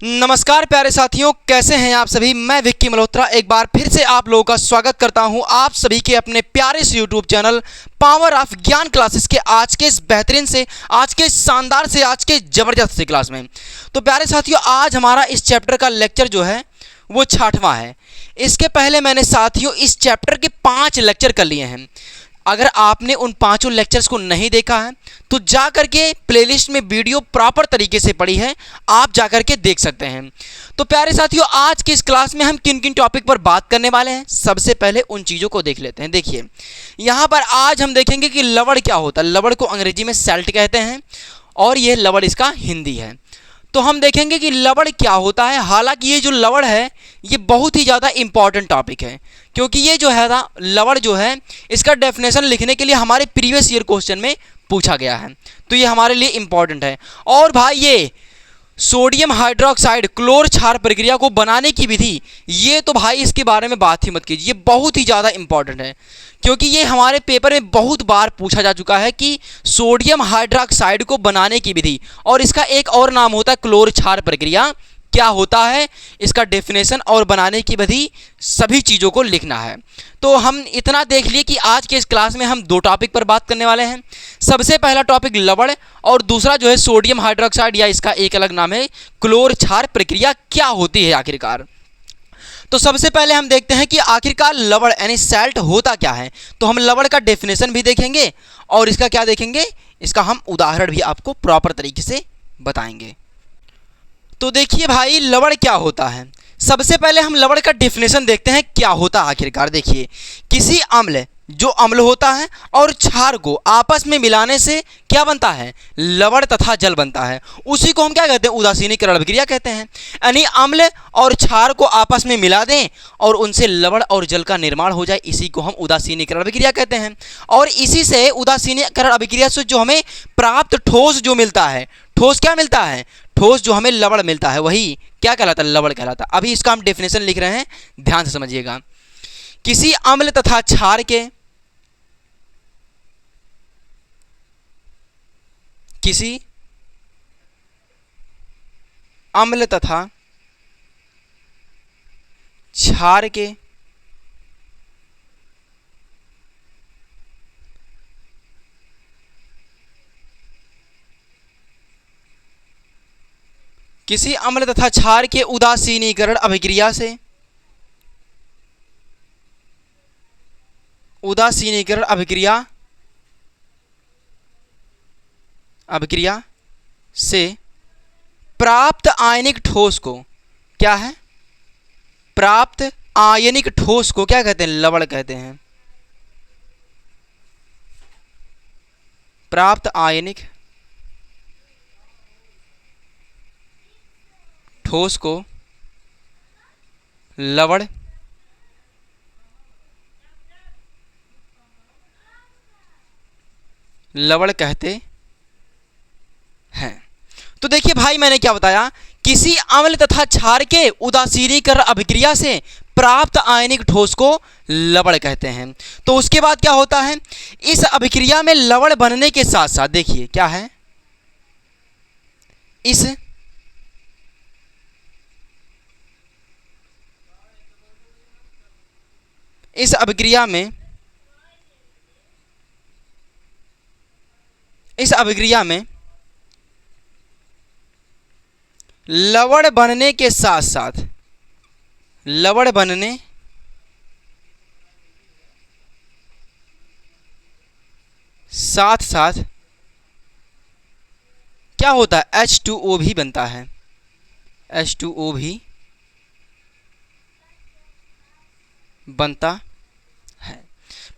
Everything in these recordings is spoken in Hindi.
नमस्कार प्यारे साथियों, कैसे हैं आप सभी। मैं विक्की मल्होत्रा एक बार फिर से आप लोगों का स्वागत करता हूं आप सभी के अपने प्यारे से यूट्यूब चैनल पावर ऑफ ज्ञान क्लासेस के आज के इस बेहतरीन से, आज के शानदार से, आज के ज़बरदस्त से क्लास में। तो प्यारे साथियों, आज हमारा इस चैप्टर का लेक्चर जो है वो 6वां है। इसके पहले मैंने साथियों इस चैप्टर के 5 लेक्चर कर लिए हैं। अगर आपने उन 5 लेक्चर्स को नहीं देखा है तो जा कर के प्लेलिस्ट में वीडियो प्रॉपर तरीके से पड़ी है, आप जा कर के देख सकते हैं। तो प्यारे साथियों, आज की इस क्लास में हम किन किन टॉपिक पर बात करने वाले हैं, सबसे पहले उन चीज़ों को देख लेते हैं। देखिए, यहाँ पर आज हम देखेंगे कि लवड़ क्या होता है। लवड़ को अंग्रेजी में सेल्ट कहते हैं और ये लवड़ इसका हिंदी है। तो हम देखेंगे कि लवड़ क्या होता है। हालांकि ये जो लवड़ है ये बहुत ही ज़्यादा इम्पॉर्टेंट टॉपिक है, क्योंकि ये जो है ना लवड़ जो है इसका डेफिनेशन लिखने के लिए हमारे प्रीवियस ईयर क्वेश्चन में पूछा गया है, तो ये हमारे लिए इम्पॉर्टेंट है। और भाई ये सोडियम हाइड्रोक्साइड क्लोर क्षार प्रक्रिया को बनाने की विधि, ये तो भाई इसके बारे में बात ही मत कीजिए, ये बहुत ही ज़्यादा इम्पॉर्टेंट है, क्योंकि ये हमारे पेपर में बहुत बार पूछा जा चुका है कि सोडियम हाइड्रोक्साइड को बनाने की विधि, और इसका एक और नाम होता है क्लोर क्षार प्रक्रिया। क्या होता है इसका डेफिनेशन और बनाने की विधि, सभी चीज़ों को लिखना है। तो हम इतना देख लिए कि आज के इस क्लास में हम 2 टॉपिक पर बात करने वाले हैं। सबसे पहला टॉपिक लवड़ और दूसरा जो है सोडियम हाइड्रोक्साइड, या इसका एक अलग नाम है क्लोर क्षार प्रक्रिया, क्या होती है आखिरकार। तो सबसे पहले हम देखते हैं कि आखिरकार लवड़ यानी सैल्ट होता क्या है। तो हम लवड़ का डेफिनेशन भी देखेंगे और इसका क्या देखेंगे, इसका हम उदाहरण भी आपको प्रॉपर तरीके से बताएंगे। तो देखिए भाई, लवड़ क्या होता है। सबसे पहले हम लवड़ का डेफिनेशन देखते हैं क्या होता है आखिरकार। देखिए, किसी अम्ल जो अम्ल होता है और क्षार को आपस में मिलाने से क्या बनता है, लवण तथा जल बनता है। उसी को हम क्या कहते हैं, उदासीनीकरण अभिक्रिया कहते हैं। यानी अम्ल और क्षार को आपस में मिला दें और उनसे लवण और जल का निर्माण हो जाए, इसी को हम उदासीनीकरण अभिक्रिया कहते हैं। और इसी से उदासीनीकरण अभिक्रिया से जो हमें प्राप्त ठोस जो मिलता है, ठोस क्या मिलता है, ठोस जो हमें लवण मिलता है वही क्या कहलाता है, लवण कहलाता है। अभी इसका हम डेफिनेशन लिख रहे हैं, ध्यान से समझिएगा। किसी अम्ल तथा क्षार के, किसी अम्ल तथा क्षार के किसी अम्ल तथा क्षार के उदासीनीकरण अभिक्रिया से, उदासीनीकरण अभिक्रिया से प्राप्त आयनिक ठोस को क्या है, प्राप्त आयनिक ठोस को क्या कहते हैं, लवण कहते हैं। प्राप्त आयनिक ठोस को लवण कहते हैं। तो देखिए भाई, मैंने क्या बताया, किसी अम्ल तथा क्षार के उदासीनीकरण अभिक्रिया से प्राप्त आयनिक ठोस को लवण कहते हैं। तो उसके बाद क्या होता है, इस अभिक्रिया में लवण बनने के साथ साथ देखिए क्या है, इस अभिक्रिया में लवण बनने के साथ साथ, लवण बनने साथ साथ क्या होता है, H2O भी बनता है, H2O भी बनता है।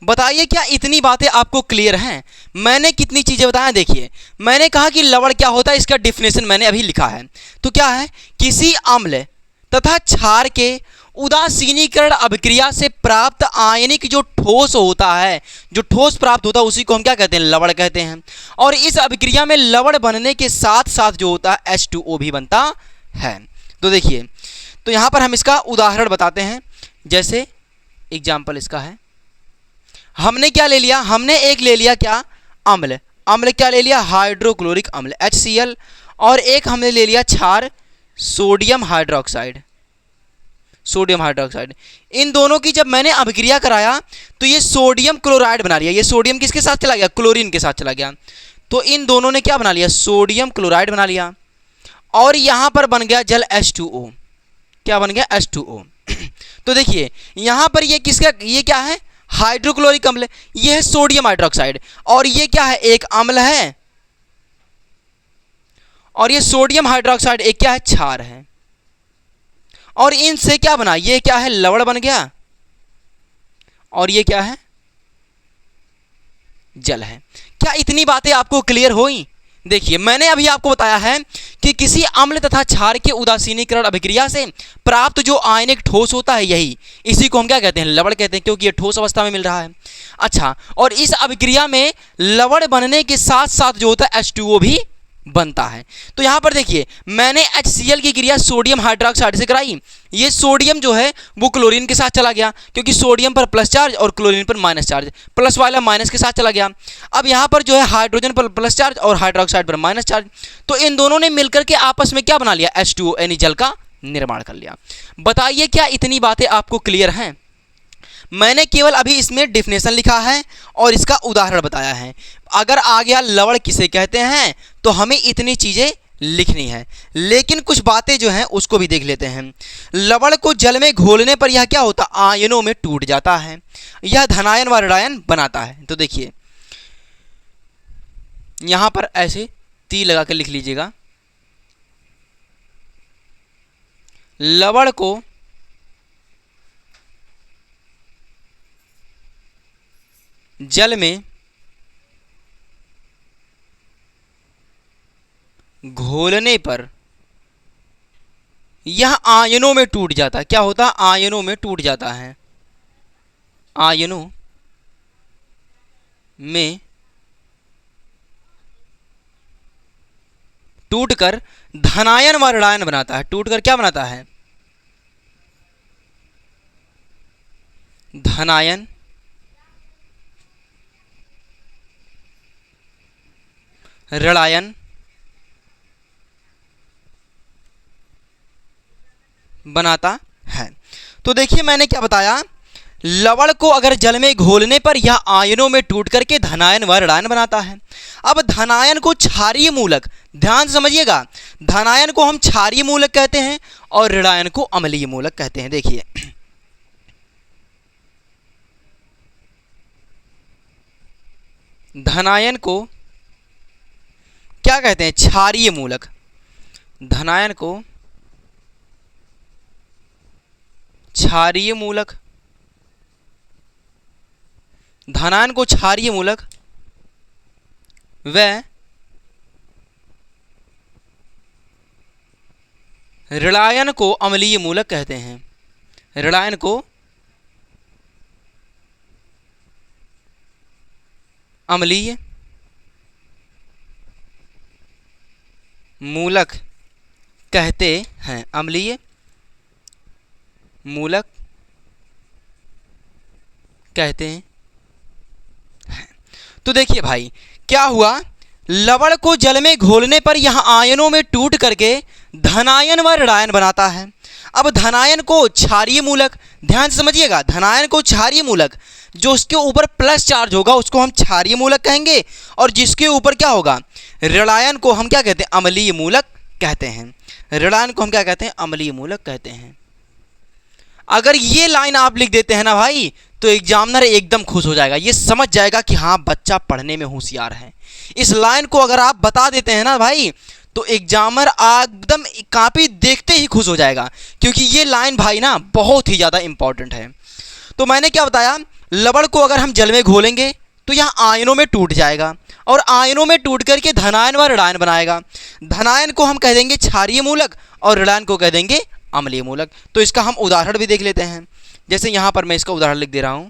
बताइए क्या इतनी बातें आपको क्लियर हैं। मैंने कितनी चीज़ें बताया। देखिए, मैंने कहा कि लवण क्या होता है, इसका डेफिनेशन मैंने अभी लिखा है। तो क्या है, किसी अम्ल तथा क्षार के उदासीनीकरण अभिक्रिया से प्राप्त आयनिक जो ठोस होता है, जो ठोस प्राप्त होता है उसी को हम क्या कहते हैं, लवण कहते हैं। और इस अभिक्रिया में लवण बनने के साथ साथ जो होता है H2O भी बनता है। तो देखिए, तो यहाँ पर हम इसका उदाहरण बताते हैं। जैसे एग्जाम्पल इसका है, हमने क्या ले लिया, हमने एक ले लिया क्या, अम्ल। अम्ल क्या ले लिया, हाइड्रोक्लोरिक अम्ल HCl। और एक हमने ले लिया क्षार, सोडियम हाइड्रोक्साइड, सोडियम हाइड्रोक्साइड। इन दोनों की जब मैंने अभिक्रिया कराया तो ये सोडियम क्लोराइड बना लिया। ये सोडियम किसके साथ चला गया? क्लोरीन के साथ चला गया। तो इन दोनों ने क्या बना लिया? सोडियम क्लोराइड बना लिया। और यहां पर बन गया जल H2O। क्या बन गया? H2O। तो देखिए यहां पर ये किसका, ये क्या है? हाइड्रोक्लोरिक अम्ल। ये है सोडियम हाइड्रोक्साइड और ये क्या है? एक अम्ल है। और ये सोडियम हाइड्रोक्साइड एक क्या है? क्षार है। और इनसे क्या बना? ये क्या है? लवण बन गया। और ये क्या है? जल है। क्या इतनी बातें आपको क्लियर हुई? देखिए मैंने अभी आपको बताया है कि किसी अम्ल तथा क्षार के उदासीनीकरण अभिक्रिया से प्राप्त जो आयनिक ठोस होता है, यही इसी को हम क्या कहते हैं? लवण कहते हैं, क्योंकि ये ठोस अवस्था में मिल रहा है। अच्छा, और इस अभिक्रिया में लवण बनने के साथ साथ जो होता है H2O भी बनता है। तो यहां पर देखिए मैंने HCl की क्रिया सोडियम हाइड्रोक्साइड से कराई। ये सोडियम जो है वो क्लोरीन के साथ चला गया, क्योंकि सोडियम पर प्लस चार्ज और क्लोरीन पर माइनस चार्ज, प्लस वाला माइनस के साथ चला गया। अब यहां पर जो है हाइड्रोजन पर प्लस चार्ज और हाइड्रोक्साइड पर माइनस चार्ज, तो इन दोनों ने मिलकर के आपस में क्या बना लिया? H2O यानी जल का निर्माण कर लिया। बताइए क्या इतनी बातें आपको क्लियर हैं? मैंने केवल अभी इसमें डिफिनेशन लिखा है और इसका उदाहरण बताया है। अगर आ गया लवण किसे कहते हैं तो हमें इतनी चीज़ें लिखनी है, लेकिन कुछ बातें जो हैं उसको भी देख लेते हैं। लवण को जल में घोलने पर यह क्या होता? आयनों में टूट जाता है। यह धनायन व ऋणायन बनाता है। तो देखिए यहां पर ऐसे तीर लगा कर लिख लीजिएगा। लवण को जल में घोलने पर यह आयनों में टूट जाता है। क्या होता है? आयनों में टूट जाता है। आयनों में टूटकर धनायन व ऋणायन बनाता है। टूटकर क्या बनाता है? धनायन ऋणायन बनाता है। तो देखिए मैंने क्या बताया, लवण को अगर जल में घोलने पर यह आयनों में टूट करके धनायन व ऋणायन बनाता है। अब धनायन को क्षारीय मूलक, ध्यान से समझिएगा, धनायन को हम क्षारीय मूलक कहते हैं और ऋणायन को अम्लीय मूलक कहते हैं। देखिए धनायन को क्या कहते हैं? क्षारीय मूलक। धनायन को क्षारीय मूलक, धनायन को क्षारीय मूलक व ऋणायन को अम्लीय मूलक कहते हैं। ऋणायन को अम्लीय मूलक कहते हैं। अम्लीय मूलक कहते हैं। तो देखिए भाई क्या हुआ, लवण को जल में घोलने पर यह आयनों में टूट करके धनायन व ऋणायन बनाता है। अब धनायन को क्षारीय मूलक, ध्यान से समझिएगा, धनायन को क्षारीय मूलक, जो उसके ऊपर प्लस चार्ज होगा उसको हम क्षारीय मूलक कहेंगे, और जिसके ऊपर क्या होगा, ऋणायन को हम क्या कहते हैं? अम्लीय मूलक कहते हैं। ऋणायन को हम क्या कहते हैं? अम्लीय मूलक कहते हैं। अगर ये लाइन आप लिख देते हैं ना भाई, तो एग्जामिनर एकदम खुश हो जाएगा, ये समझ जाएगा कि हाँ बच्चा पढ़ने में होशियार है। इस लाइन को अगर आप बता देते हैं ना भाई, तो एग्जामिनर एकदम कॉपी देखते ही खुश हो जाएगा, क्योंकि ये लाइन भाई ना बहुत ही ज़्यादा इंपॉर्टेंट है। तो मैंने क्या बताया, लवण को अगर हम जल में घोलेंगे तो यह आयनों में टूट जाएगा, और आयनों में टूट करके धनायन व ऋणायन बनाएगा। धनायन को हम कह देंगे क्षारीय मूलक और ऋणायन को कह देंगे अम्लीय मूलक। तो इसका हम उदाहरण भी देख लेते हैं। जैसे यहां पर मैं इसका उदाहरण लिख दे रहा हूं।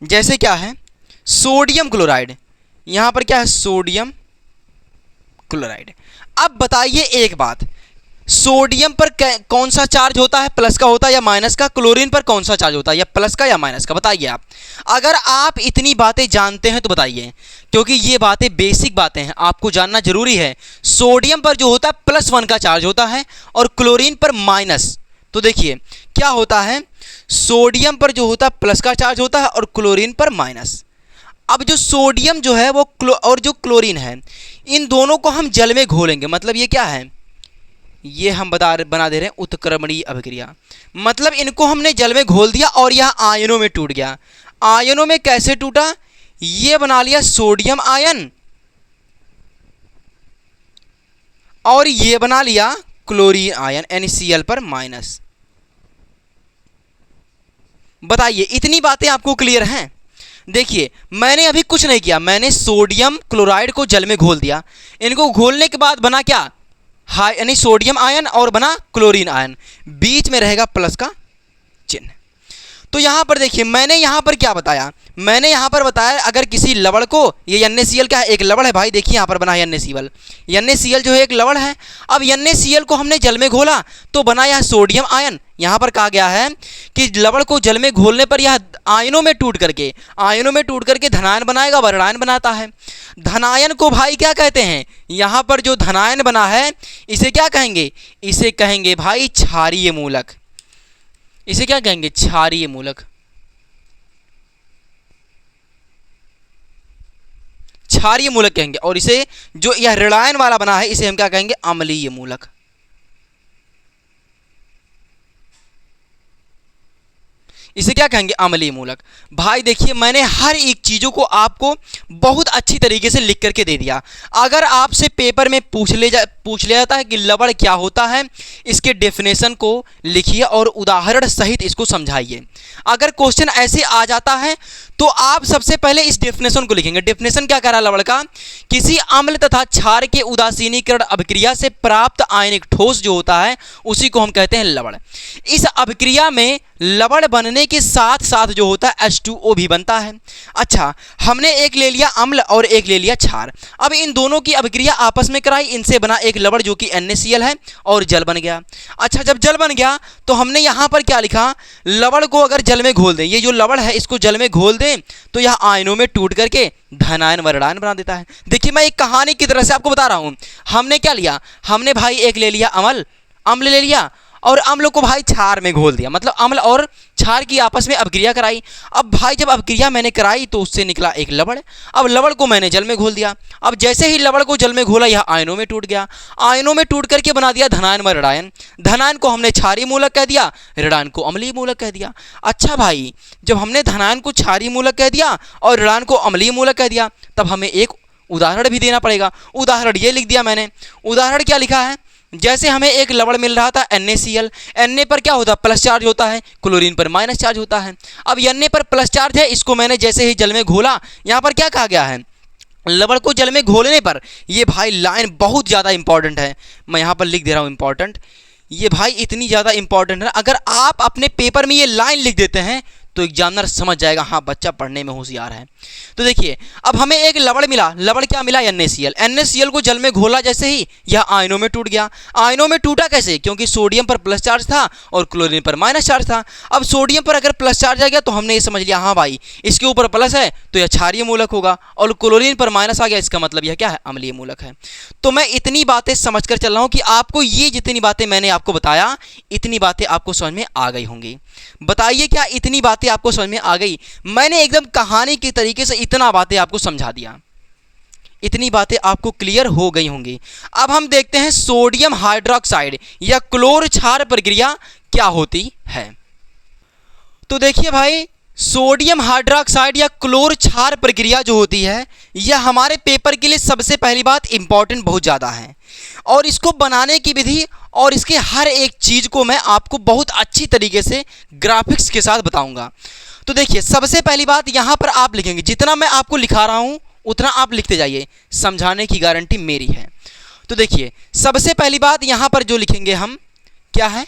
जैसे क्या है, सोडियम क्लोराइड। यहां पर क्या है? Sodium chloride. अब बताइए एक बात, सोडियम पर कौन सा चार्ज होता है, प्लस का होता है या माइनस का? क्लोरीन पर कौन सा चार्ज होता है, या प्लस का या माइनस का? बताइए आप। अगर आप इतनी बातें जानते हैं तो बताइए, क्योंकि ये बातें बेसिक बातें हैं, आपको जानना जरूरी है। सोडियम पर जो होता है +1 का चार्ज होता है और क्लोरीन पर माइनस। तो देखिए क्या होता है, सोडियम पर जो होता है प्लस का चार्ज होता है और क्लोरीन पर माइनस। अब जो सोडियम जो है वो और जो क्लोरीन है, इन दोनों को हम जल में घोलेंगे। मतलब ये क्या है, ये हम बना दे रहे हैं उत्क्रमणीय अभिक्रिया। मतलब इनको हमने जल में घोल दिया और यह आयनों में टूट गया। आयनों में कैसे टूटा, ये बना लिया सोडियम आयन और ये बना लिया क्लोरीन आयन NaCl पर माइनस। बताइए इतनी बातें आपको क्लियर हैं? देखिए मैंने अभी कुछ नहीं किया, मैंने सोडियम क्लोराइड को जल में घोल दिया। इनको घोलने के बाद बना क्या, हाई यानी सोडियम आयन और बना क्लोरीन आयन, बीच में रहेगा प्लस का चिन्ह। तो यहां पर देखिए मैंने यहां पर क्या बताया, मैंने यहां पर बताया अगर किसी लवण को, ये NaCl क्या है, एक लवण है भाई, देखिए यहां पर बना है NaCl जो है एक लवण है। अब NaCl को हमने जल में घोला तो बना यह सोडियम आयन। यहां पर कहा गया है कि लवण को जल में घोलने पर यह आयनों में टूट करके धनायन बनाएगा, वरणायन बनाता है। धनायन को भाई क्या कहते हैं, यहां पर जो धनायन बना है इसे क्या कहेंगे, इसे कहेंगे भाई क्षारीय मूलक। इसे क्या कहेंगे, क्षारीय मूलक। क्षारीय मूलक कहेंगे। और इसे जो यह ऋणायन वाला बना है इसे हम क्या कहेंगे, अम्लीय मूलक। इसे क्या कहेंगे, अम्लीय मूलक। भाई देखिए मैंने हर एक चीज़ों को आपको बहुत अच्छी तरीके से लिख करके दे दिया। अगर आपसे पेपर में पूछ लिया जाता है कि लवण क्या होता है, इसके डेफिनेशन को लिखिए और उदाहरण सहित इसको समझाइए। अगर क्वेश्चन ऐसे आ जाता है तो आप सबसे पहले इस डेफिनेशन को लिखेंगे। डेफिनेशन क्या कह रहा है लवण का, किसी अम्ल तथा क्षार के उदासीनीकरण अभिक्रिया से प्राप्त आयनिक ठोस जो होता है उसी को हम कहते हैं लवण। इस अभिक्रिया में लवण बनने के साथ साथ जो होता है H2O भी बनता है। अच्छा, हमने एक ले लिया अम्ल और एक ले लिया क्षार। अब इन दोनों की अभिक्रिया आपस में कराई, इनसे बना एक लवण जो कि NaCl है और जल बन गया। अच्छा, जब जल बन गया तो हमने यहाँ पर क्या लिखा, लवण को अगर जल में घोल दें, ये जो लवण है इसको जल में घोल दें तो यह आयनों में टूट करके धनायन वरणायन बना देता है। देखिए मैं एक कहानी की तरह से आपको बता रहा हूँ। हमने क्या लिया, हमने भाई एक ले लिया अम्ल ले लिया और अम्ल को भाई क्षार में घोल दिया। मतलब अम्ल और क्षार की आपस में अभिक्रिया कराई। अब भाई जब अभिक्रिया मैंने कराई तो उससे निकला एक लवण। अब लवण को मैंने जल में घोल दिया। अब जैसे ही लवण को जल में घोला यह आयनों में टूट गया। आयनों में टूट करके बना दिया धनायन व ऋणायन। धनायन को हमने क्षारीय मूलक कह दिया, ऋणायन को अम्लीय मूलक कह दिया। अच्छा भाई, जब हमने धनायन को क्षारीय मूलक कह दिया और ऋणायन को अम्लीय मूलक कह दिया तब हमें एक उदाहरण भी देना पड़ेगा। उदाहरण ये लिख दिया मैंने। उदाहरण क्या लिखा है, जैसे हमें एक लवण मिल रहा था NaCl, Na पर क्या होता है, प्लस चार्ज होता है, क्लोरीन पर माइनस चार्ज होता है। अब Na पर प्लस चार्ज है, इसको मैंने जैसे ही जल में घोला, यहाँ पर क्या कहा गया है, लवण को जल में घोलने पर, ये भाई लाइन बहुत ज़्यादा इंपॉर्टेंट है, मैं यहाँ पर लिख दे रहा हूँ इंपॉर्टेंट। ये भाई इतनी ज़्यादा इंपॉर्टेंट है, अगर आप अपने पेपर में ये लाइन लिख देते हैं तो एग्जामिनर समझ जाएगा हाँ बच्चा पढ़ने में होशियार है। तो देखिए अब हमें एक लवण मिला, लवण क्या मिला, NaCl को जल में घोला जैसे ही यह आयनों में टूट गया। आयनों में टूटा कैसे, क्योंकि सोडियम पर प्लस चार्ज था और क्लोरीन पर माइनस चार्ज था। अब सोडियम पर अगर प्लस चार्ज आ गया तो हमने ये समझ लिया हाँ भाई इसके ऊपर प्लस है तो यह क्षारीय मूलक होगा, और क्लोरीन पर माइनस आ गया इसका मतलब यह क्या है, अम्लीय मूलक है। तो मैं इतनी बातें समझ कर चल रहा हूँ कि आपको ये जितनी बातें मैंने आपको बताया इतनी बातें आपको समझ में आ गई होंगी। बताइए क्या इतनी बातें आपको समझ में आ गई? मैंने एकदम कहानी के तरीके से इतना बातें आपको समझा दिया, इतनी बातें आपको क्लियर हो गई होंगी। अब हम देखते हैं सोडियम हाइड्रोक्साइड या क्लोर क्षार प्रक्रिया क्या होती है। तो देखिए भाई, सोडियम हाइड्रोक्साइड या क्लोर क्षार प्रक्रिया जो होती है यह हमारे पेपर के लिए सबसे पहली बात इंपॉर्टेंट बहुत ज़्यादा है, और इसको बनाने की विधि और इसके हर एक चीज़ को मैं आपको बहुत अच्छी तरीके से ग्राफिक्स के साथ बताऊंगा। तो देखिए सबसे पहली बात यहाँ पर आप लिखेंगे, जितना मैं आपको लिखा रहा हूँ उतना आप लिखते जाइए, समझाने की गारंटी मेरी है। तो देखिए सबसे पहली बात यहाँ पर जो लिखेंगे हम क्या है,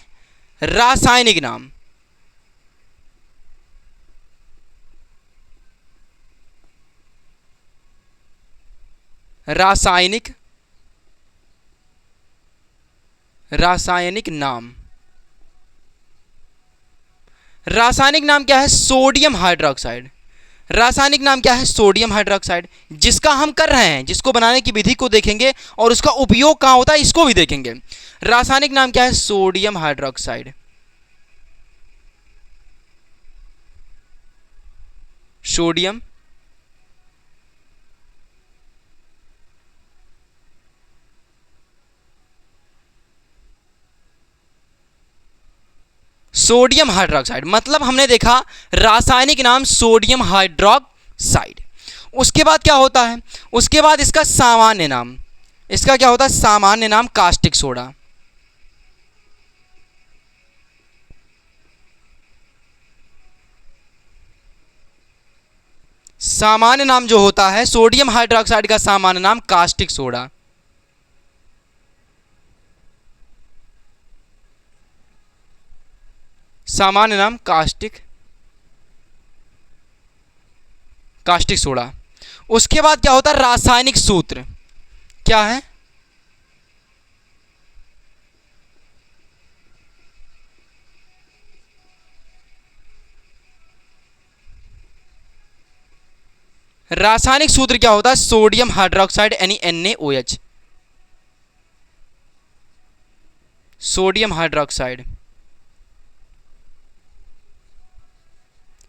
रासायनिक नाम। रासायनिक रासायनिक नाम, रासायनिक नाम क्या है? Sodium hydroxide. रासायनिक नाम क्या है? Sodium hydroxide. जिसका हम कर रहे हैं, जिसको बनाने की विधि को देखेंगे और उसका उपयोग कहाँ होता है इसको भी देखेंगे। रासायनिक नाम क्या है? Sodium hydroxide. Sodium sodium hydroxide, मतलब हमने देखा रासायनिक नाम सोडियम हाइड्रोक्साइड। उसके बाद क्या होता है? उसके बाद इसका सामान्य नाम, इसका क्या होता है? सामान्य नाम कास्टिक सोडा। सामान्य नाम जो होता है सोडियम हाइड्रोक्साइड का सामान्य नाम कास्टिक सोडा। सामान्य नाम कास्टिक सोडा। उसके बाद क्या होता है? रासायनिक सूत्र क्या है? रासायनिक सूत्र क्या होता है? सोडियम हाइड्रोक्साइड यानी NaOH। Sodium hydroxide,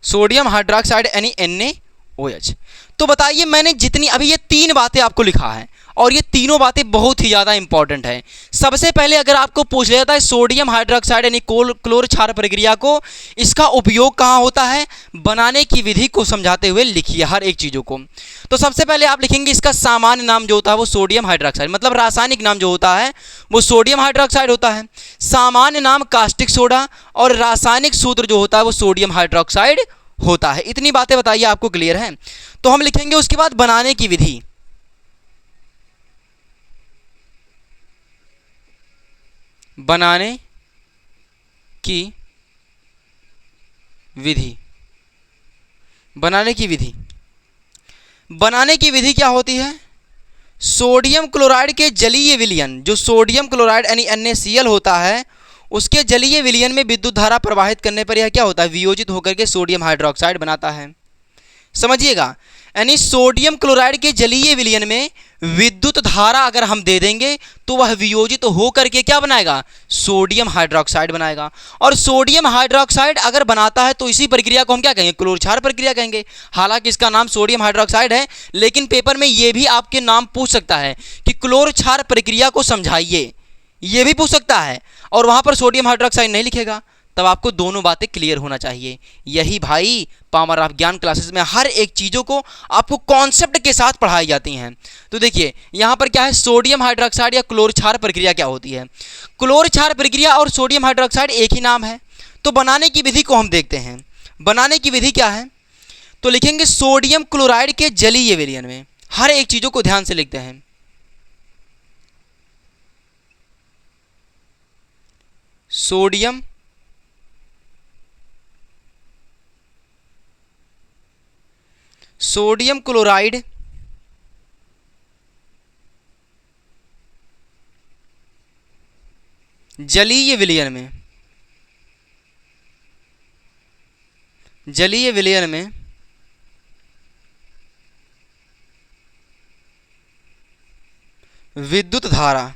sodium hydroxide यानी NaOH। तो बताइए, मैंने जितनी अभी ये 3 बातें आपको लिखा है और ये तीनों बातें बहुत ही ज़्यादा इंपॉर्टेंट है। सबसे पहले अगर आपको पूछ लिया जाता है सोडियम हाइड्रोक्साइड यानी क्लोर क्षार प्रक्रिया को, इसका उपयोग कहाँ होता है, बनाने की विधि को समझाते हुए लिखिए हर एक चीज़ों को। तो सबसे पहले आप लिखेंगे इसका सामान्य नाम जो होता है वो सोडियम हाइड्रोक्साइड, मतलब रासायनिक नाम जो होता है वो सोडियम हाइड्रोक्साइड होता है। सामान्य नाम कास्टिक सोडा और रासायनिक सूत्र जो होता है वो सोडियम हाइड्रोक्साइड होता है। इतनी बातें बताइए, आपको क्लियर है? तो हम लिखेंगे उसके बाद बनाने की विधि। बनाने की विधि, बनाने की विधि, बनाने की विधि क्या होती है? सोडियम क्लोराइड के जलीय विलयन, जो सोडियम क्लोराइड यानी NaCl होता है, उसके जलीय विलयन में विद्युत धारा प्रवाहित करने पर यह क्या होता है? वियोजित होकर के सोडियम हाइड्रोक्साइड बनाता है। समझिएगा, यानी सोडियम क्लोराइड के जलीय विलयन में विद्युत धारा अगर हम दे देंगे तो वह वियोजित होकर के क्या बनाएगा? सोडियम हाइड्रोक्साइड बनाएगा। और सोडियम हाइड्रोक्साइड अगर बनाता है तो इसी प्रक्रिया को हम क्या कहेंगे? क्लोर क्षार प्रक्रिया कहेंगे। हालांकि इसका नाम सोडियम हाइड्रोक्साइड है, लेकिन पेपर में यह भी आपके नाम पूछ सकता है कि क्लोर क्षार प्रक्रिया को समझाइए, ये भी पूछ सकता है, और वहां पर सोडियम हाइड्रोक्साइड नहीं लिखेगा। तब आपको दोनों बातें क्लियर होना चाहिए। यही भाई पावर ऑफ ज्ञान क्लासेस में हर एक चीज़ों को आपको कॉन्सेप्ट के साथ पढ़ाई जाती हैं। तो देखिए यहाँ पर क्या है, सोडियम हाइड्रोक्साइड या क्लोर क्षार प्रक्रिया क्या होती है? क्लोर क्षार प्रक्रिया और सोडियम हाइड्रोक्साइड एक ही नाम है। तो बनाने की विधि को हम देखते हैं। बनाने की विधि क्या है? तो लिखेंगे सोडियम क्लोराइड के जलीय विलयन में। हर एक चीज़ों को ध्यान से लिखते हैं। सोडियम क्लोराइड जलीय विलयन में, जलीय विलयन में विद्युत धारा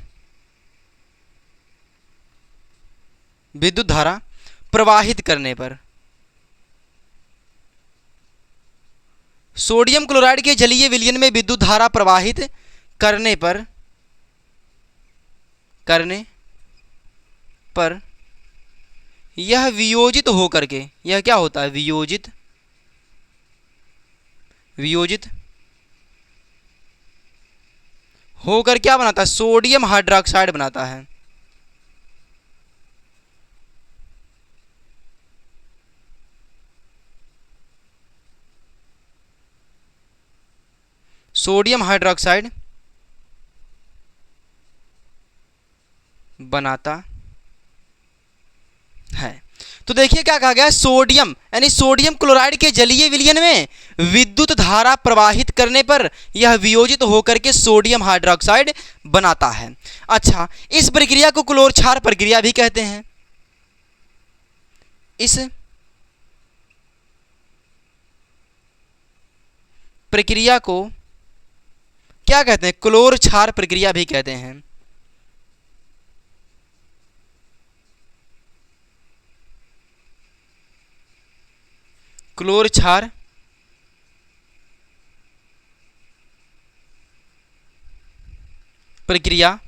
प्रवाहित करने पर, सोडियम क्लोराइड के जलीय विलयन में विद्युत धारा प्रवाहित करने पर यह वियोजित होकर के, यह क्या होता है? वियोजित होकर क्या बनाता है? सोडियम हाइड्रोक्साइड बनाता है। सोडियम हाइड्रोक्साइड बनाता है। तो देखिए क्या कहा गया, सोडियम यानी सोडियम क्लोराइड के जलीय विलयन में विद्युत धारा प्रवाहित करने पर यह वियोजित होकर के सोडियम हाइड्रोक्साइड बनाता है। अच्छा, इस प्रक्रिया को क्लोर क्षार प्रक्रिया भी कहते हैं। इस प्रक्रिया को क्या कहते हैं, क्लोर क्षार प्रक्रिया भी कहते हैं। क्लोर क्षार प्रक्रिया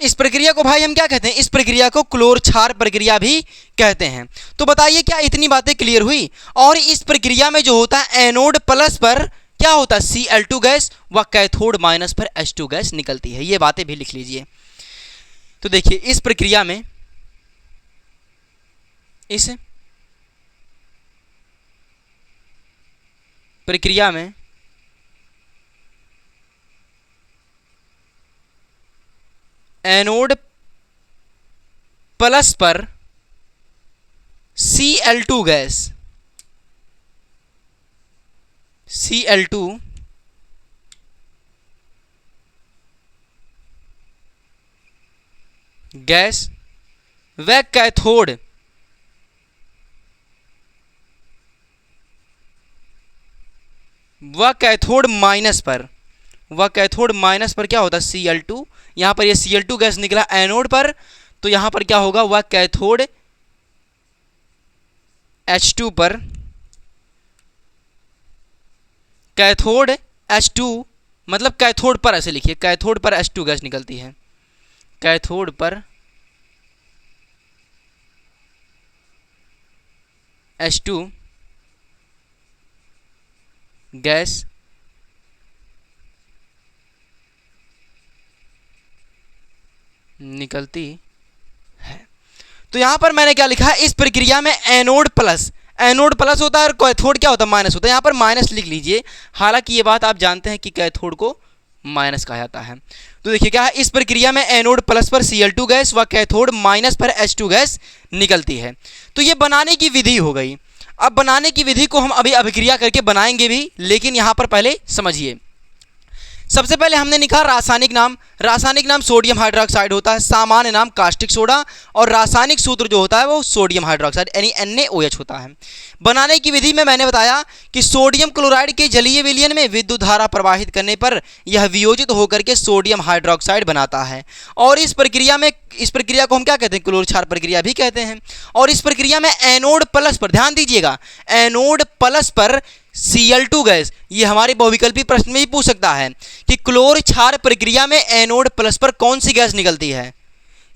इस प्रक्रिया को भाई हम क्या कहते हैं, इस प्रक्रिया को क्लोर क्षार प्रक्रिया भी कहते हैं। तो बताइए क्या इतनी बातें क्लियर हुई। और इस प्रक्रिया में जो होता है एनोड प्लस पर क्या होता है Cl2 गैस व कैथोड माइनस पर H2 गैस निकलती है। ये बातें भी लिख लीजिए। तो देखिए इस प्रक्रिया में एनोड प्लस पर Cl2 गैस व कैथोड माइनस पर क्या होता है Cl2। यहां पर ये Cl2 गैस निकला एनोड पर, तो यहां पर क्या होगा वह कैथोड H2 पर, कैथोड H2 मतलब कैथोड पर, ऐसे लिखिए कैथोड पर H2 गैस निकलती है, कैथोड पर H2 गैस निकलती है। तो यहां पर मैंने क्या लिखा है, इस प्रक्रिया में एनोड प्लस होता है और कैथोड क्या होता है माइनस होता है। यहां पर माइनस लिख लीजिए, हालांकि ये बात आप जानते हैं कि कैथोड को माइनस कहा जाता है। तो देखिए क्या है, इस प्रक्रिया में एनोड प्लस पर Cl2 गैस व कैथोड माइनस पर H2 गैस निकलती है। तो ये बनाने की विधि हो गई। अब बनाने की विधि को हम अभी अभिक्रिया करके बनाएंगे भी, लेकिन यहां पर पहले समझिए। सबसे पहले हमने लिखा रासायनिक नाम सोडियम हाइड्रोक्साइड होता है, सामान्य नाम कास्टिक सोडा, और रासायनिक सूत्र जो होता है वो सोडियम हाइड्रोक्साइड यानी NaOH होता है। बनाने की विधि में मैंने बताया कि सोडियम क्लोराइड के जलीय विलयन में विद्युत धारा प्रवाहित करने पर यह वियोजित होकर के सोडियम हाइड्रोक्साइड बनाता है। और इस प्रक्रिया को हम क्या कहते हैं, क्लोर क्षार प्रक्रिया भी कहते हैं। और इस प्रक्रिया में एनोड प्लस पर, ध्यान दीजिएगा, एनोड प्लस पर Cl2 गैस, ये हमारे बहुविकल्पी प्रश्न में भी पूछ सकता है कि क्लोर क्षार प्रक्रिया में एनोड प्लस पर कौन सी गैस निकलती है।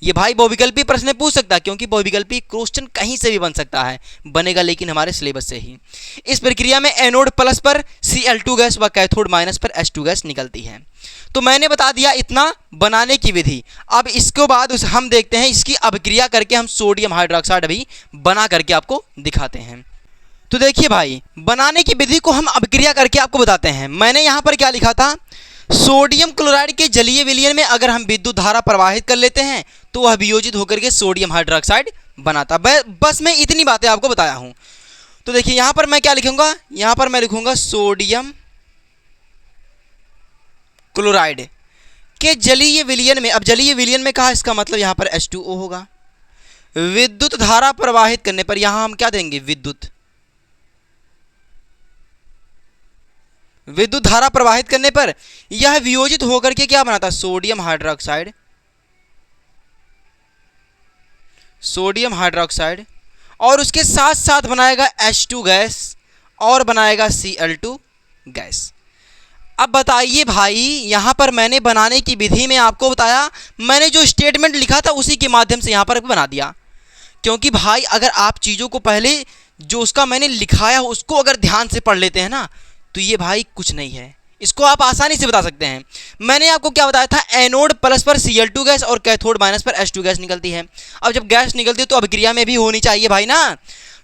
ये भाई बहुविकल्पी प्रश्न में पूछ सकता है, क्योंकि बहुविकल्पी क्वेश्चन कहीं से भी बन सकता है, बनेगा लेकिन हमारे सिलेबस से ही। इस प्रक्रिया में एनोड प्लस पर Cl2 गैस व कैथोड माइनस पर H2 गैस निकलती है। तो मैंने बता दिया इतना बनाने की विधि। अब इसके बाद हम देखते हैं इसकी अभिक्रिया करके हम सोडियम हाइड्रोक्साइड अभी बना करके आपको दिखाते हैं। तो देखिए भाई, बनाने की विधि को हम अभिक्रिया करके आपको बताते हैं। मैंने यहाँ पर क्या लिखा था, सोडियम क्लोराइड के जलीय विलयन में अगर हम विद्युत धारा प्रवाहित कर लेते हैं तो वह वियोजित होकर के सोडियम हाइड्रोक्साइड बनाता। बस मैं इतनी बातें आपको बताया हूँ। तो देखिए यहाँ पर मैं क्या लिखूंगा, यहाँ पर मैं लिखूंगा सोडियम क्लोराइड के जलीय विलयन में। अब जलीय विलयन में कहा, इसका मतलब यहाँ पर H2O होगा। विद्युत धारा प्रवाहित करने पर यहाँ हम क्या देंगे, विद्युत धारा प्रवाहित करने पर यह वियोजित होकर के क्या बनाता है, सोडियम हाइड्रोक्साइड, और उसके साथ साथ बनाएगा H2 गैस और बनाएगा Cl2 गैस। अब बताइए भाई, यहां पर मैंने बनाने की विधि में आपको बताया, मैंने जो स्टेटमेंट लिखा था उसी के माध्यम से यहां पर बना दिया। क्योंकि भाई अगर आप चीज़ों को पहले जो उसका मैंने लिखाया उसको अगर ध्यान से पढ़ लेते हैं ना, तो ये भाई कुछ नहीं है, इसको आप आसानी से बता सकते हैं। मैंने आपको क्या बताया था, एनोड प्लस पर Cl2 गैस और कैथोड माइनस पर H2 गैस निकलती है। अब जब गैस निकलती है तो अभिक्रिया में भी होनी चाहिए भाई ना।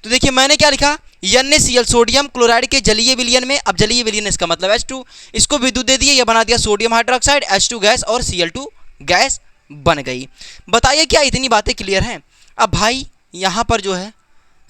तो देखिए मैंने क्या लिखा, NaCl सोडियम क्लोराइड के जलीय विलयन में, अब जलीय विलयन इसका मतलब H2, इसको विद्युत दे दिए, यह बना दिया सोडियम हाइड्रोक्साइड, H2 गैस और Cl2 गैस बन गई। बताइए क्या इतनी बातें क्लियर हैं? अब भाई यहाँ पर जो है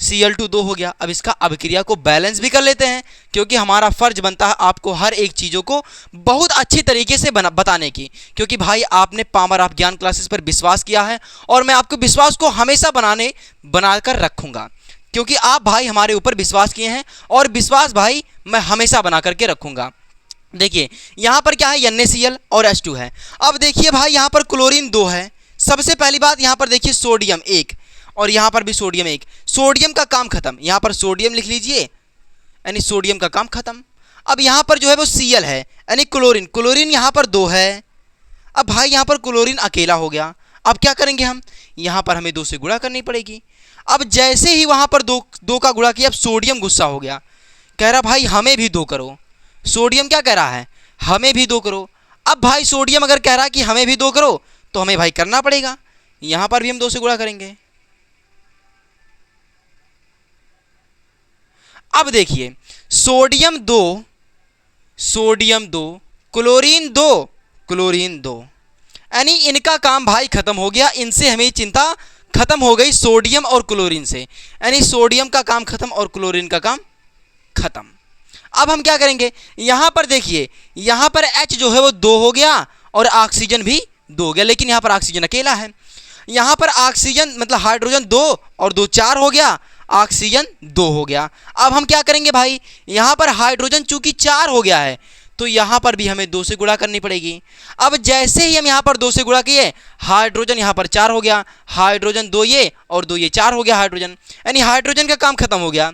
Cl2 2 हो गया। अब इसका अभिक्रिया को बैलेंस भी कर लेते हैं, क्योंकि हमारा फर्ज बनता है आपको हर एक चीज़ों को बहुत अच्छी तरीके से बताने की, क्योंकि भाई आपने पावर ऑफ ज्ञान क्लासेस पर विश्वास किया है और मैं आपको विश्वास को हमेशा बनाकर रखूँगा, क्योंकि आप भाई हमारे ऊपर विश्वास किए हैं और विश्वास भाई मैं हमेशा बना करके रखूँगा। देखिए यहाँ पर क्या है, NaCl और H2 है। अब देखिए भाई यहाँ पर क्लोरीन 2 है। सबसे पहली बात यहाँ पर देखिए सोडियम 1 और यहाँ पर भी सोडियम 1। सोडियम का काम खत्म, यहाँ पर सोडियम लिख लीजिए, यानी सोडियम का काम खत्म। अब यहाँ पर जो है वो Cl है, यानी क्लोरीन, क्लोरीन यहाँ पर 2 है। अब भाई यहाँ पर क्लोरीन अकेला हो गया। अब क्या करेंगे हम, यहाँ पर हमें 2 से गुणा करनी पड़ेगी। अब जैसे ही वहाँ पर दो का गुणा किया, अब सोडियम गुस्सा हो गया, कह रहा भाई हमें भी 2 करो। सोडियम क्या कह रहा है, हमें भी 2 करो। अब भाई सोडियम अगर कह रहा है कि हमें भी 2 करो तो हमें भाई करना पड़ेगा, यहाँ पर भी हम 2 से गुणा करेंगे। अब देखिए सोडियम 2 क्लोरीन 2, यानी इनका काम भाई खत्म हो गया, इनसे हमें चिंता खत्म हो गई सोडियम और क्लोरीन से, यानी सोडियम का काम खत्म और क्लोरीन का काम खत्म। अब हम क्या करेंगे, यहाँ पर देखिए यहाँ पर H जो है वो 2 हो गया और ऑक्सीजन भी 2 हो गया, लेकिन यहाँ पर ऑक्सीजन अकेला है। यहाँ पर ऑक्सीजन मतलब हाइड्रोजन 2 और 2 4 हो गया, ऑक्सीजन 2 हो गया। अब हम क्या करेंगे भाई, यहाँ पर हाइड्रोजन चूंकि 4 हो गया है तो यहाँ पर भी हमें 2 से गुणा करनी पड़ेगी। अब जैसे ही हम यहाँ पर 2 से गुणा किए, हाइड्रोजन यहाँ पर 4 हो गया, हाइड्रोजन 2 ये और 2 ये 4 हो गया हाइड्रोजन, यानी हाइड्रोजन का काम खत्म हो गया।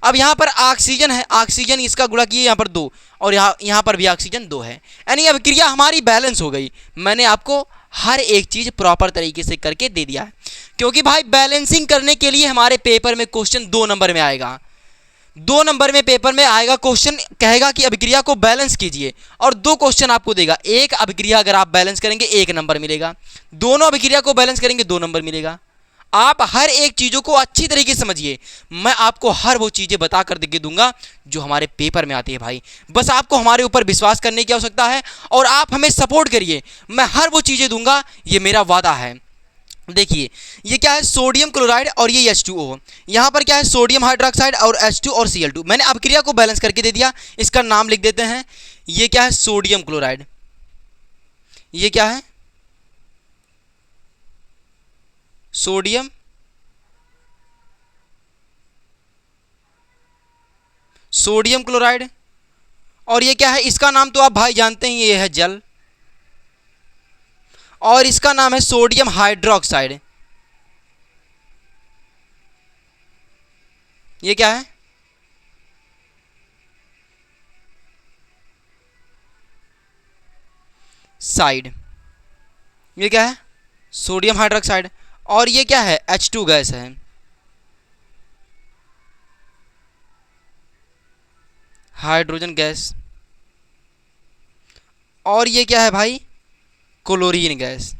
अब यहाँ पर ऑक्सीजन है, ऑक्सीजन इसका गुणा किए यहाँ पर 2 और यहाँ पर भी ऑक्सीजन 2 है, यानी अब क्रिया हमारी बैलेंस हो गई। मैंने आपको हर एक चीज़ प्रॉपर तरीके से करके दे दिया है, क्योंकि भाई बैलेंसिंग करने के लिए हमारे पेपर में क्वेश्चन 2 नंबर में आएगा। 2 नंबर में पेपर में आएगा क्वेश्चन, कहेगा कि अभिक्रिया को बैलेंस कीजिए और 2 क्वेश्चन आपको देगा। एक अभिक्रिया अगर आप बैलेंस करेंगे 1 नंबर मिलेगा, दोनों अभिक्रिया को बैलेंस करेंगे 2 नंबर मिलेगा। आप हर एक चीज़ों को अच्छी तरीके से समझिए, मैं आपको हर वो चीज़ें बता कर के दूंगा जो हमारे पेपर में आती है भाई। बस आपको हमारे ऊपर विश्वास करने की आवश्यकता है और आप हमें सपोर्ट करिए, मैं हर वो चीज़ें दूंगा, ये मेरा वादा है। देखिए ये क्या है, सोडियम क्लोराइड और ये H2O। यहाँ पर क्या है, सोडियम हाइड्रोक्साइड और H2 और Cl2। मैंने अभिक्रिया को बैलेंस करके दे दिया, इसका नाम लिख देते हैं। ये क्या है, सोडियम क्लोराइड, ये क्या है, सोडियम क्लोराइड, और ये क्या है, इसका नाम तो आप भाई जानते हैं, ये है जल, और इसका नाम है सोडियम हाइड्रोक्साइड। ये क्या है, साइड, ये क्या है, सोडियम हाइड्रोक्साइड, और ये क्या है, H2 गैस है। हाइड्रोजन गैस, और ये क्या है भाई, क्लोरीन गैस।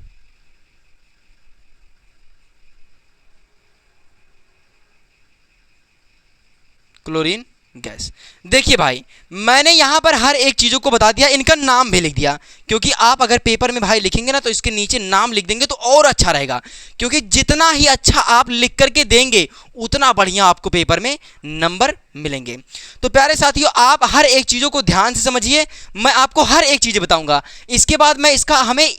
Chlorine gas. देखिए भाई मैंने यहाँ पर हर एक चीज़ों को बता दिया, इनका नाम भी लिख दिया, क्योंकि आप अगर पेपर में भाई लिखेंगे ना तो इसके नीचे नाम लिख देंगे तो और अच्छा रहेगा, क्योंकि जितना ही अच्छा आप लिख करके देंगे उतना बढ़िया आपको पेपर में नंबर मिलेंगे। तो प्यारे साथियों आप हर एक चीज़ों को ध्यान से समझिए, मैं आपको हर एक चीज़ बताऊँगा। इसके बाद मैं इसका हमें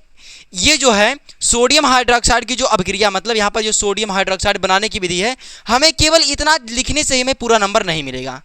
ये जो है सोडियम हाइड्रोक्साइड की जो अभिक्रिया, मतलब यहाँ पर जो सोडियम हाइड्रोक्साइड बनाने की विधि है, हमें केवल इतना लिखने से हमें पूरा नंबर नहीं मिलेगा,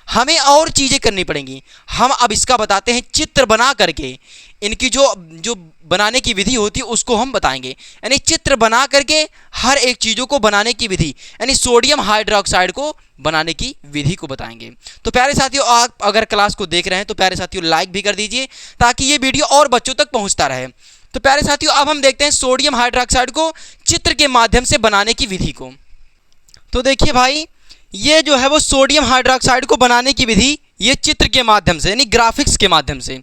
हमें और चीज़ें करनी पड़ेंगी। हम अब इसका बताते हैं चित्र बना करके, इनकी जो बनाने की विधि होती है उसको हम बताएंगे, यानी चित्र बना करके हर एक चीज़ों को बनाने की विधि, यानी सोडियम हाइड्रोक्साइड को बनाने की विधि को बताएंगे। तो प्यारे साथियों आप अगर क्लास को देख रहे हैं तो प्यारे साथियों लाइक भी कर दीजिए ताकि ये वीडियो और बच्चों तक पहुँचता रहे। तो प्यारे साथियों अब हम देखते हैं सोडियम हाइड्रोक्साइड को चित्र के माध्यम से बनाने की विधि को। तो देखिए भाई ये जो है वो सोडियम हाइड्रोक्साइड को बनाने की विधि, ये चित्र के माध्यम से यानी ग्राफिक्स के माध्यम से।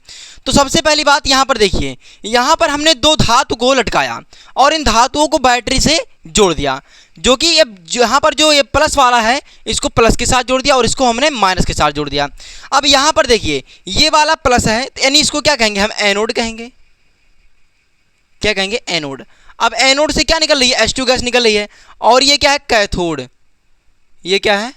तो सबसे पहली बात यहाँ पर देखिए, यहाँ पर हमने 2 धातु को लटकाया और इन धातुओं को बैटरी से जोड़ दिया, जो कि ये यहाँ पर जो ये प्लस वाला है इसको प्लस के साथ जोड़ दिया और इसको हमने माइनस के साथ जोड़ दिया। अब यहाँ पर देखिए ये वाला प्लस है, यानी इसको क्या कहेंगे हम, एनोड कहेंगे। क्या कहेंगे, एनोड। अब एनोड से क्या निकल रही है, H2 गैस निकल रही है, और ये क्या है, कैथोड। ये क्या है,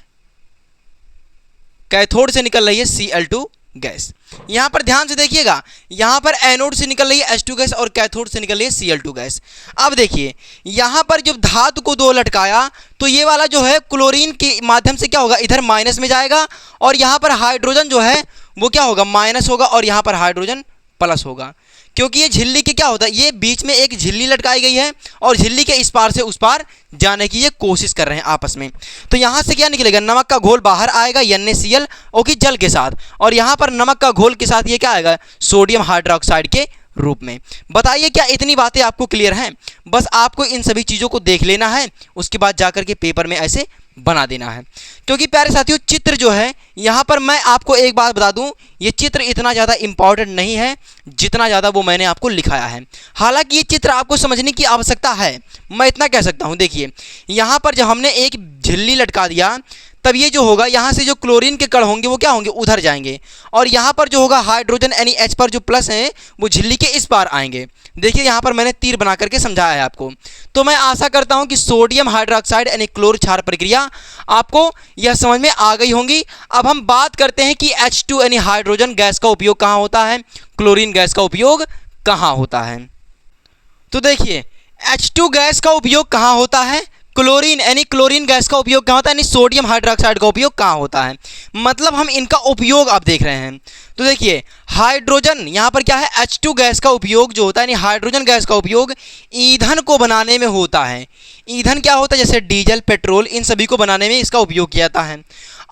कैथोड से निकल रही है Cl2 गैस। यहां पर ध्यान से देखिएगा, यहां पर एनोड से निकल रही है H2 गैस और कैथोड से निकल रही है Cl2 गैस। अब देखिए यहां पर जब धातु को दो लटकाया तो ये वाला जो है क्लोरीन के माध्यम से क्या होगा, इधर माइनस में जाएगा, और यहां पर हाइड्रोजन जो है वो क्या होगा, माइनस होगा, और यहां पर हाइड्रोजन प्लस होगा। क्योंकि ये झिल्ली के क्या होता है, ये बीच में एक झिल्ली लटकाई गई है और झिल्ली के इस पार से उस पार जाने की ये कोशिश कर रहे हैं आपस में। तो यहाँ से क्या निकलेगा, नमक का घोल बाहर आएगा NaCl ओके जल के साथ, और यहाँ पर नमक का घोल के साथ ये क्या आएगा, सोडियम हाइड्रोक्साइड के रूप में। बताइए क्या इतनी बातें आपको क्लियर हैं? बस आपको इन सभी चीज़ों को देख लेना है, उसके बाद जाकर के पेपर में ऐसे बना देना है। क्योंकि प्यारे साथियों चित्र जो है यहाँ पर मैं आपको एक बात बता दूं, ये चित्र इतना ज़्यादा इंपॉर्टेंट नहीं है जितना ज़्यादा वो मैंने आपको लिखाया है। हालांकि ये चित्र आपको समझने की आवश्यकता है, मैं इतना कह सकता हूँ। देखिए यहाँ पर जब हमने एक झिल्ली लटका दिया तब ये जो होगा यहाँ से जो क्लोरीन के कण होंगे वो क्या होंगे, उधर जाएंगे, और यहाँ पर जो होगा हाइड्रोजन यानी H पर जो प्लस हैं वो झिल्ली के इस पार आएंगे। देखिए यहाँ पर मैंने तीर बना करके समझाया है आपको। तो मैं आशा करता हूँ कि सोडियम हाइड्रोक्साइड यानी क्लोर क्षार प्रक्रिया आपको यह समझ में आ गई होंगी। अब हम बात करते हैं कि H2 यानी हाइड्रोजन गैस का उपयोग कहाँ होता है, क्लोरीन गैस का उपयोग कहाँ होता है। तो देखिए H2 गैस का उपयोग कहाँ होता है, क्लोरीन यानी क्लोरीन गैस का उपयोग कहाँ होता है, यानी सोडियम हाइड्रोक्साइड का उपयोग कहाँ होता है। मतलब हम इनका उपयोग आप देख रहे हैं। तो देखिए हाइड्रोजन यहाँ पर क्या है, H2 गैस का उपयोग जो होता है, यानी हाइड्रोजन गैस का उपयोग ईंधन को बनाने में होता है। ईंधन क्या होता है, जैसे डीजल, पेट्रोल, इन सभी को बनाने में इसका उपयोग किया जाता है।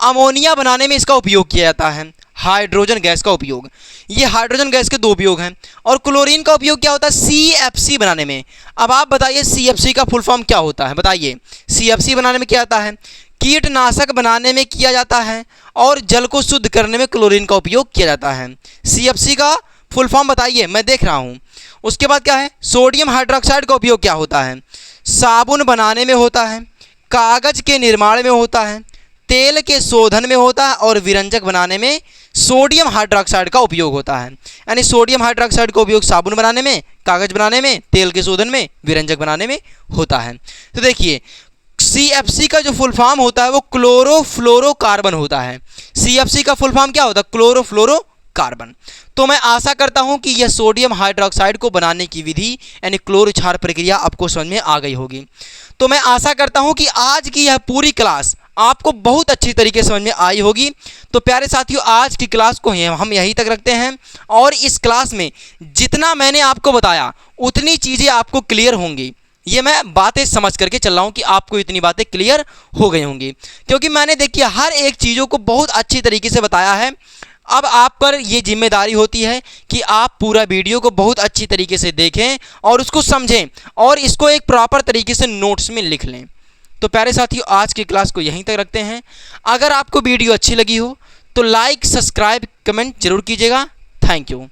अमोनिया बनाने में इसका उपयोग किया जाता है, हाइड्रोजन गैस का उपयोग। ये हाइड्रोजन गैस के दो उपयोग हैं। और क्लोरीन का उपयोग क्या होता है, CFC बनाने में। अब आप बताइए CFC का फुल फॉर्म क्या होता है, बताइए। CFC बनाने में क्या आता है, कीटनाशक बनाने में किया जाता है, और जल को शुद्ध करने में क्लोरीन का उपयोग किया जाता है। CFC का फुल फॉर्म बताइए, मैं देख रहा हूँ। उसके बाद क्या है, सोडियम हाइड्रोक्साइड का उपयोग क्या होता है, साबुन बनाने में होता है, कागज के निर्माण में होता है, तेल के शोधन में होता है, और विरंजक बनाने में सोडियम हाइड्रोक्साइड का उपयोग होता है। यानी सोडियम हाइड्रोक्साइड का उपयोग साबुन बनाने में, कागज बनाने में, तेल के शोधन में, विरंजक बनाने में होता है। तो देखिए CFC का जो फुल फॉर्म होता है वो क्लोरोफ्लोरोकार्बन होता है। CFC का फुल फॉर्म क्या होता है, क्लोरोफ्लोरोकार्बन। तो मैं आशा करता हूं कि यह सोडियम हाइड्रोक्साइड को बनाने की विधि यानी क्लोर क्षार प्रक्रिया आपको समझ में आ गई होगी। तो मैं आशा करता हूं कि आज की यह पूरी क्लास आपको बहुत अच्छी तरीके से समझ में आई होगी। तो प्यारे साथियों आज की क्लास को हम यहीं तक रखते हैं, और इस क्लास में जितना मैंने आपको बताया उतनी चीज़ें आपको क्लियर होंगी। ये मैं बातें समझ करके चल रहा हूँ कि आपको इतनी बातें क्लियर हो गई होंगी, क्योंकि मैंने देखिए हर एक चीज़ों को बहुत अच्छी तरीके से बताया है। अब आप पर ये जिम्मेदारी होती है कि आप पूरा वीडियो को बहुत अच्छी तरीके से देखें और उसको समझें, और इसको एक प्रॉपर तरीके से नोट्स में लिख लें। तो प्यारे साथियों आज की क्लास को यहीं तक रखते हैं। अगर आपको वीडियो अच्छी लगी हो तो लाइक, सब्सक्राइब, कमेंट जरूर कीजिएगा। Thank you.